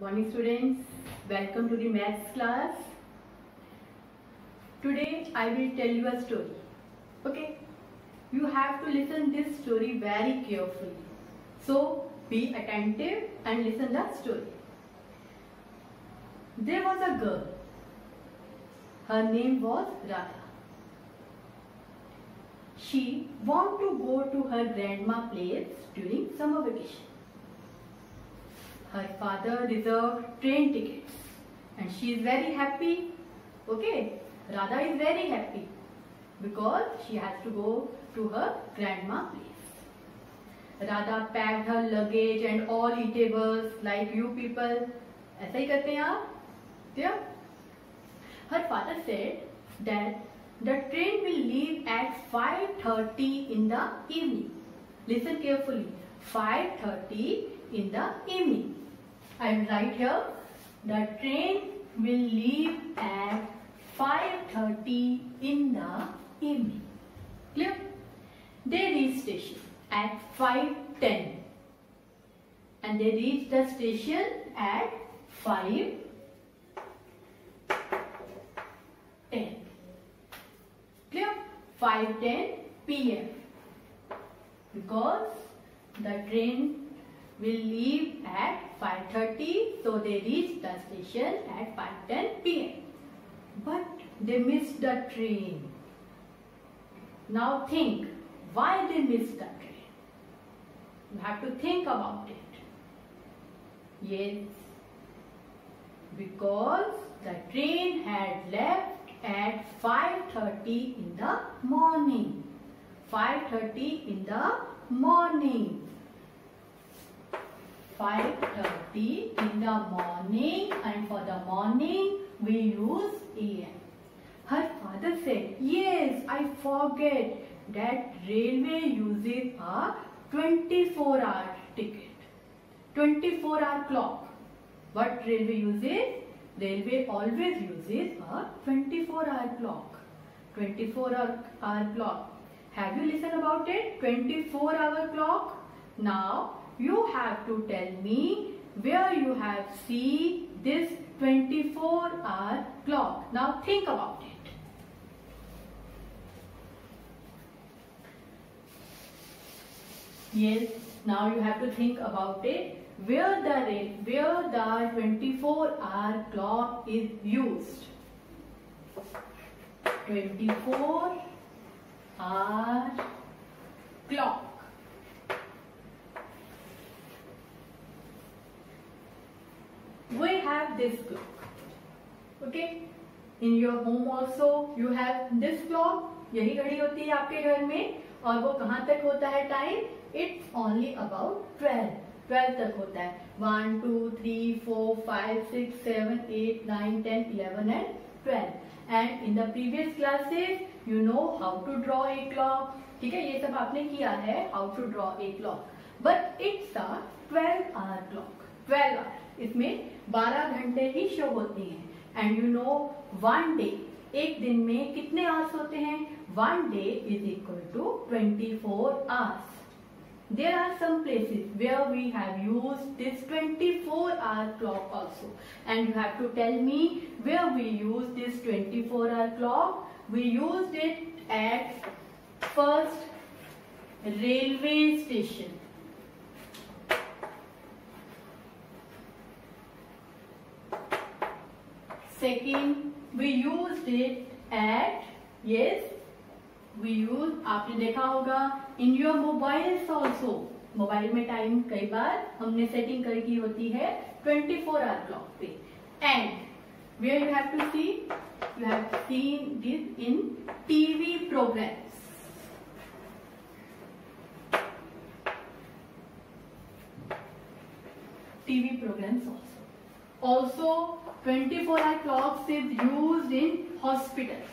Morning students, welcome to the maths class. Today I will tell you a story. Okay, you have to listen this story very carefully. So be attentive and listen the story. There was a girl. Her name was Radha. She wanted to go to her grandma's place during summer vacation. Her father reserved train tickets and she is very happy. Okay, Radha is very happy because she has to go to her grandma's place. Radha packed her luggage and all eatables like you people. ऐसा ही करते हैं आप? Yeah. Her father said that the train will leave at 5:30 in the evening. Listen carefully. 5:30 in the evening. I will write here. The train will leave at 5:30 in the evening. Clear? They reached station at 5:10 and they reached the station at 5:10. Clear? 5:10 p.m. because the train will leave at 5:30, so they reached the station at 5:10 p.m. But they missed the train. Now think, why they missed the train? You have to think about it. Yes, because the train had left at 5:30 in the morning. 5:30 in the morning. 5:30 in the morning, and for the morning we use AM. Her father said, yes, I forget that railway uses a 24-hour ticket, 24-hour clock. What railway uses? Railway always uses a 24-hour clock. 24-hour clock. Have you listened about it? 24-hour clock. Now you have to tell me where you have seen this 24-hour clock. Now think about it. Yes, now you have to think about it. Where the 24-hour clock is used. 24-hour clock. We have this clock. Okay. In your home also you have this clock. यही घड़ी होती है आपके घर में और वो कहाँ तक होता है टाइम? It's only about 12 तक होता है. 1, 2, 3, 4, 5, 6, 7, 8, 9, 10, 11 and 12. And in the previous classes you know how to draw a clock. ठीक है, ये सब आपने किया है, how to draw a clock. But it's a 12-hour clock. 12 hour. इसमें 12 घंटे ही शो होती हैं. And you know one day, एक दिन में कितने आवर्स होते हैं? One day is equal to 24 hours. There are some places where we have used this 24-hour clock also. And you have to tell me where we use this 24-hour clock. We used it at first railway station. Second, we used it at, yes, we use, आपने देखा होगा in your mobiles also. Mobile में time कई बार हमने setting करके होती है 24-hour clock पे. And where you have to see, you have seen this in TV programs. TV programs also. Also, 24-hour clocks is used in hospitals.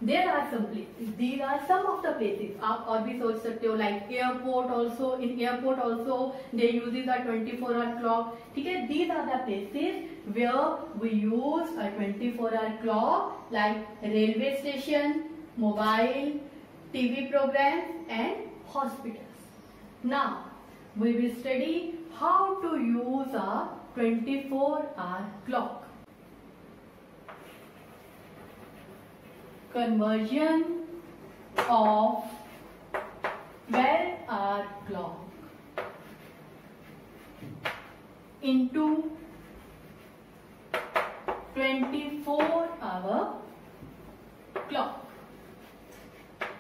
There are some places. These are some of the places. आप और भी सोच सकते हो, like airport also. In airport also they use a 24-hour clock. ठीक है? These are the places where we use a 24-hour clock, like railway station, mobile, TV programs, and hospitals. Now we will study how to use a 24-hour clock. Conversion of 12-hour clock into 24-hour clock.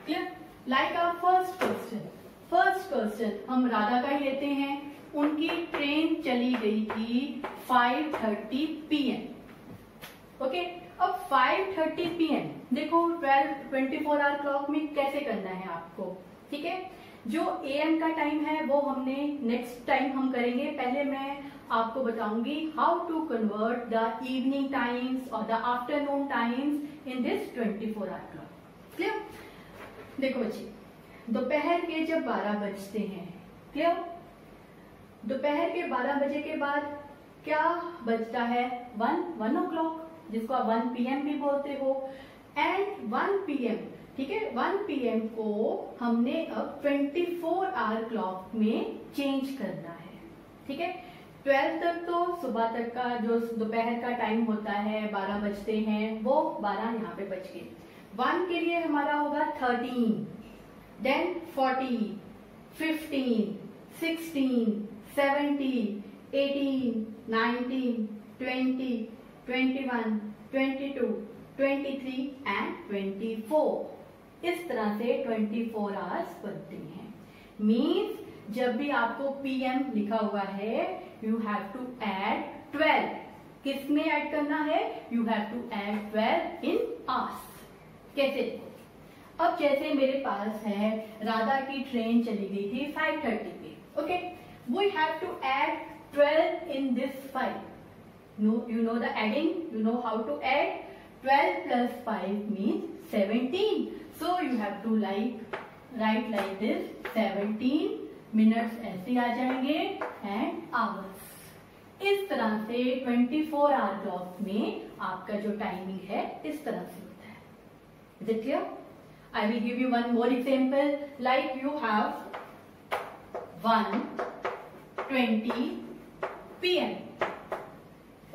Clear? Like our first question. हम राधा का ही लेते हैं. उनकी train चली गई थी 5:30 PM. Okay, अब 5:30 PM देखो 24-hour क्लॉक में कैसे करना है आपको. ठीक है, जो AM का टाइम है वो हमने नेक्स्ट टाइम हम करेंगे. पहले मैं आपको बताऊंगी how to convert the evening times और the afternoon times in this 24-hour clock. Clear? देखो बच्चे, दोपहर के जब 12 बजते हैं, क्लियर, दोपहर के 12 बजे के बाद क्या बजता है? 1 o'clock, जिसको आप 1 PM भी बोलते हो. एंड 1 PM, ठीक है, 1 PM को हमने अब 24-hour क्लॉक में चेंज करना है. ठीक है, 12 तक तो सुबह तक का जो दोपहर का टाइम होता है 12 बजते हैं, वो 12 यहाँ पे बज गए. 1 के लिए हमारा होगा 13, देन 40, 15, 16, 17, 18, 19, 20, 21, 22, 23 एंड 24. इस तरह से 24 आवर्स बनते हैं. मीन्स जब भी आपको PM लिखा हुआ है, यू हैव टू ऐड 12. किस में ऐड करना है? You have to add 12 in hours. कैसे? अब जैसे मेरे पास है राधा की ट्रेन चली गई थी 5:30 पे. Okay, we have to add 12 in this 5. You know the adding, you know how to add. 12 plus 5 means 17. So you have to write like this, 17 minutes ऐसे आ जाएंगे and hours. इस तरह से 24-hour क्लॉक में आपका जो टाइमिंग है इस तरह से होता है. Is it clear? I will give you one more example. Like you have 1:20 PM.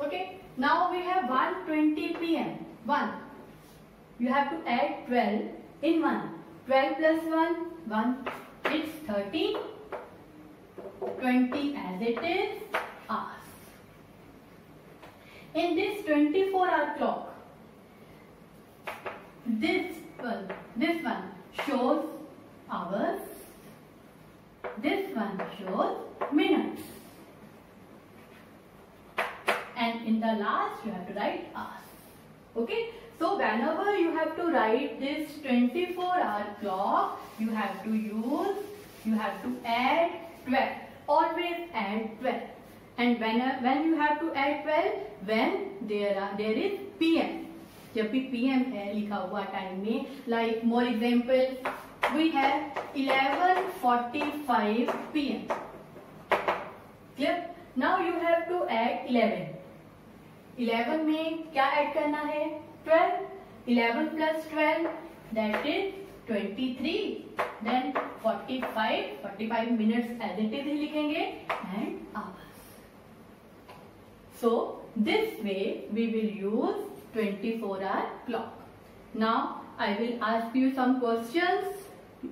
Okay, now we have 1:20 PM. 1. You have to add 12 in 1. 12 plus 1. It's 30. 20 as it is hours. In this 24-hour clock, this one shows hours. This one shows minutes. And in the last you have to write hours. Okay, so whenever you have to write this 24-hour clock, you have to add 12. Always add 12. And when you have to add 12, when there is PM. जब भी PM है लिखा हुआ time में, like more example, we have 11:45 PM. Clear? Now you have to add 11. 11 में क्या add करना है? 12. 11 plus 12, that is 23. Then 45 minutes as it is ही लिखेंगे and hours. So this way we will use 24-hour clock. Now I will ask you some questions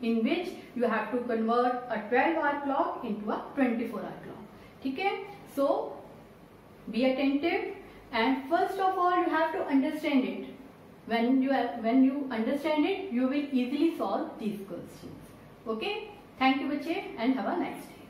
in which you have to convert a 12-hour clock into a 24-hour clock. ठीक है? So be attentive. And first of all, you have to understand it. When you understand it, you will easily solve these questions. Okay? Thank you, बच्चे, and have a nice day.